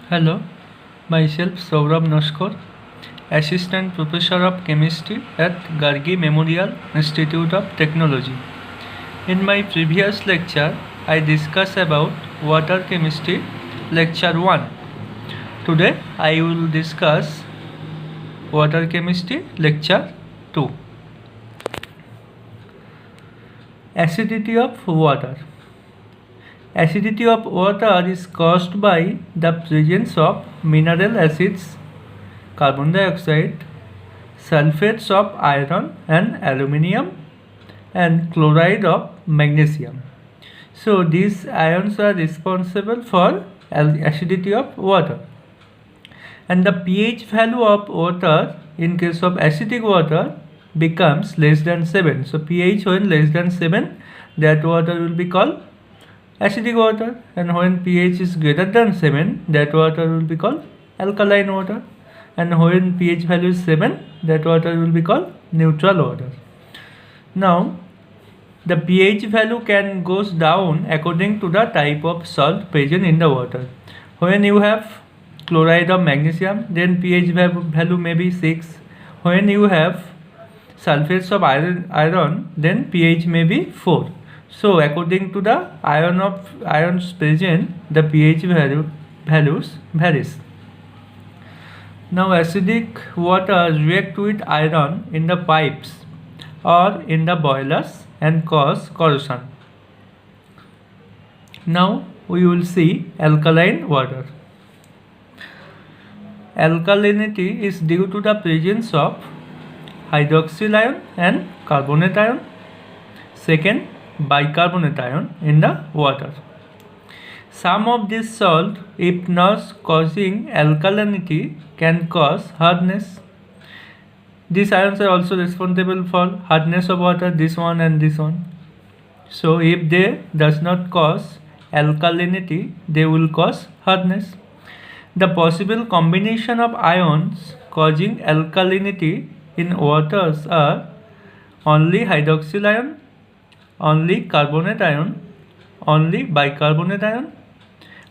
Hello, myself Saurabh Noskor, Assistant Professor of Chemistry at Gargi Memorial Institute of Technology. In my previous lecture, I discussed about water chemistry, lecture 1. Today, I will discuss water chemistry, lecture 2. Acidity of water. Acidity of water is caused by the presence of mineral acids, carbon dioxide, sulfates of iron and aluminium, and chloride of magnesium. So these ions are responsible for acidity of water. And the pH value of water in case of acidic water becomes less than 7. So pH when less than 7, that water will be called acidic water, and when pH is greater than 7, that water will be called alkaline water, and when pH value is 7, that water will be called neutral water. Now the pH value can goes down according to the type of salt present in the water. When you have chloride of magnesium, then pH value may be 6. When you have sulfates of iron, then pH may be 4. So according to the ions present, the pH values varies. Now acidic water react with iron in the pipes or in the boilers and cause corrosion. Now we will see alkaline water. Alkalinity is due to the presence of hydroxyl ion and carbonate ion. Second, bicarbonate ion in the water. Some of this salt, if not causing alkalinity, can cause hardness. These ions are also responsible for hardness of water, this one and this one. So if they does not cause alkalinity, they will cause hardness. The possible combination of ions causing alkalinity in waters are only hydroxyl ion, only carbonate ion, only bicarbonate ion,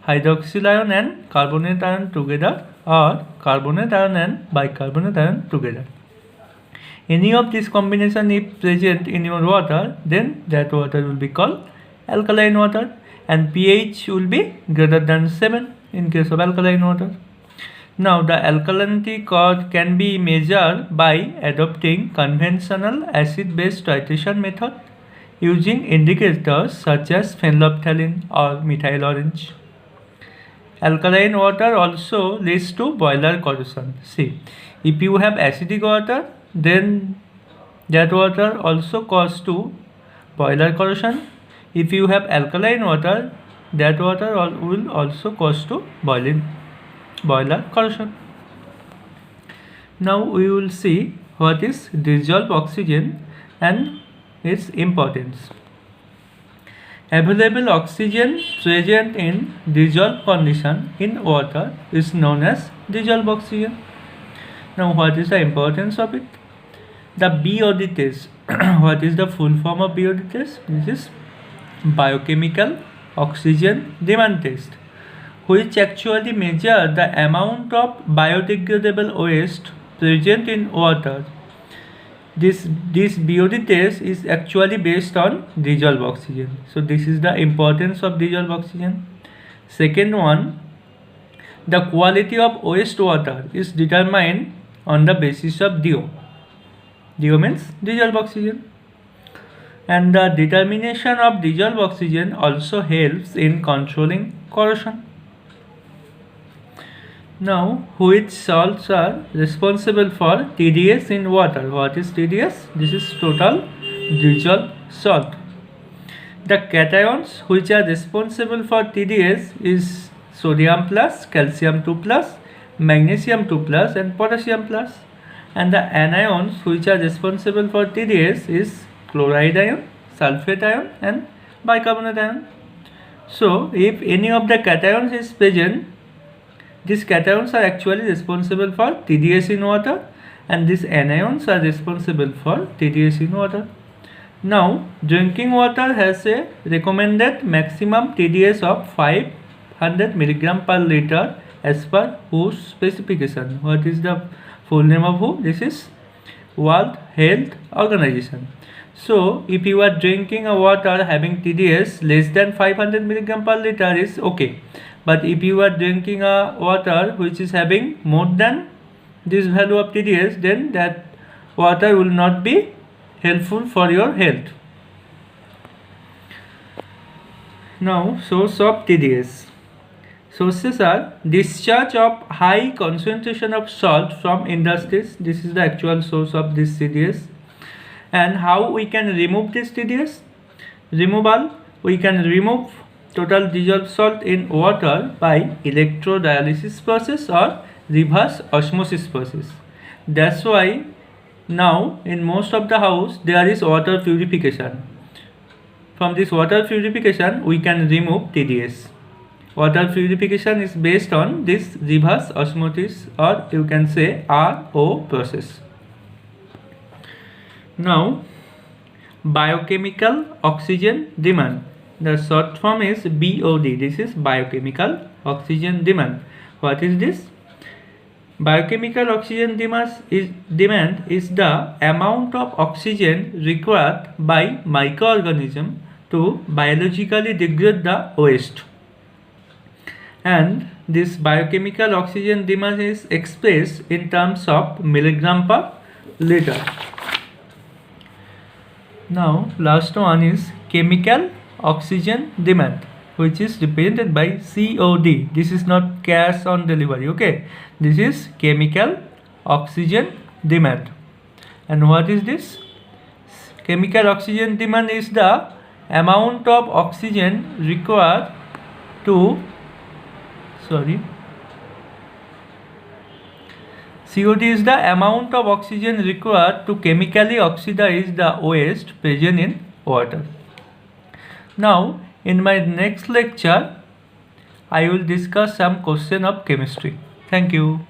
hydroxyl ion and carbonate ion together, or carbonate ion and bicarbonate ion together. Any of this combination if present in your water, then that water will be called alkaline water, and pH will be greater than 7 in case of alkaline water. Now the alkalinity can be measured by adopting conventional acid-base titration method using indicators such as phenolphthalein or methyl orange. Alkaline water also leads to boiler corrosion. See, if you have acidic water, then that water also causes to boiler corrosion. If you have alkaline water, that water will also cause to boiler corrosion. Now we will see what is dissolved oxygen and its importance. Available oxygen present in dissolved condition in water is known as dissolved oxygen. Now what is the importance of it? The BOD test. What is the full form of BOD test? This is biochemical oxygen demand test, which actually measure the amount of biodegradable waste present in water. This BOD test is actually based on dissolved oxygen. So this is the importance of dissolved oxygen. Second one, the quality of wastewater is determined on the basis of DO. DO means dissolved oxygen. And the determination of dissolved oxygen also helps in controlling corrosion. Now, which salts are responsible for TDS in water? What is TDS? This is total dissolved salt. The cations which are responsible for TDS is sodium plus, calcium 2 plus, magnesium 2 plus and potassium plus. And the anions which are responsible for TDS is chloride ion, sulfate ion and bicarbonate ion. So if any of the cations is present, these cations are actually responsible for TDS in water, and these anions are responsible for TDS in water. Now drinking water has a recommended maximum TDS of 500 mg per liter as per whose specification? What is the full name of who? This is World Health Organization. So if you are drinking a water having TDS less than 500 milligram per liter is okay, but if you are drinking a water which is having more than this value of TDS, then that water will not be helpful for your health. Now, source of TDS. Sources are discharge of high concentration of salt from industries. This is the actual source of this TDS. And how we can remove this TDS? Removal, we can remove total dissolved salt in water by electrodialysis process or reverse osmosis process. That's why now in most of the house there is water purification. From this water purification we can remove TDS. Water purification is based on this reverse osmosis, or you can say RO process. Now, biochemical oxygen demand. The short form is BOD. This is biochemical oxygen demand. What is this? Biochemical oxygen demand is the amount of oxygen required by microorganism to biologically degrade the waste. And this biochemical oxygen demand is expressed in terms of milligram per liter. Now last one is chemical oxygen demand, which is represented by COD. This is not cash on delivery, okay? This is chemical oxygen demand. And what is this? Chemical oxygen demand is the amount of oxygen required to COD is the amount of oxygen required to chemically oxidize the waste present in water. Now, in my next lecture, I will discuss some question of chemistry. Thank you.